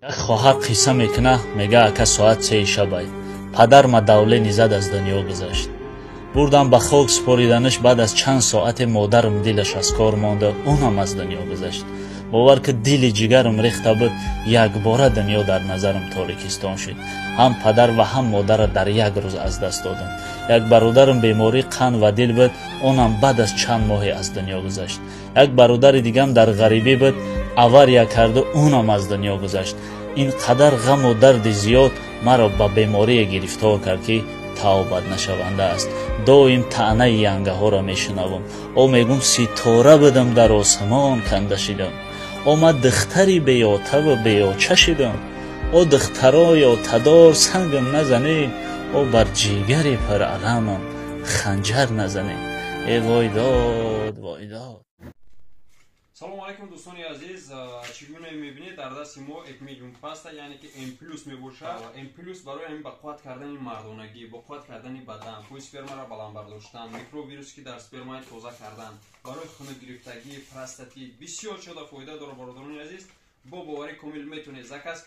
خواهر قصه میکنه میگه اکا ساعت 3 شب ای پدر ما دولینی زد از دنیا گذشت. بردم به خاک سپاریدنش. بعد از چند ساعت مادرم دلش از کار مانده، اونم از دنیا گذشت. باور که دل جگرم ریخته بود. یک باره دنیا در نظرم تاریکستان شد. هم پدر و هم مادر در یک روز از دست دادم. یک برادرم بیماری قند و دل بود، اونم بعد از چند ماه از دنیا گذشت. یک برادر دیگم در غریبی بود، авария کرده، اونم از دنیا گذشت. این قدر غم و درد زیاد مرا به بیماری گرفتار کرد که توبت نشونده است. دائم طعنه ینگه ها را میشنوم. او میگم ستاره بدم در آسمان کنده شدم. او من دختری بیاته و بیاچه شدم. او دخترای آتدار سنگم نزنی، او بر جیگر پر علمم خنجر نزنی. ای وای داد وای داد. سلام علیکم دوستان عزیز. چگونه میبینید در دست ما یک میلیون پاست، یعنی که ام پلوس میباشه. ام پلوس برای همین بقوت کردن مردانگی، بقوت کردن بدن، پوی سپرما را بلند برداشتن، میکرو ویروس که در سپرما تازه کردن، برای خون گرفتگی، پراستاتی، بسیار چیزا فایده داره برادران عزیز. با باور کامل میتونید زکاس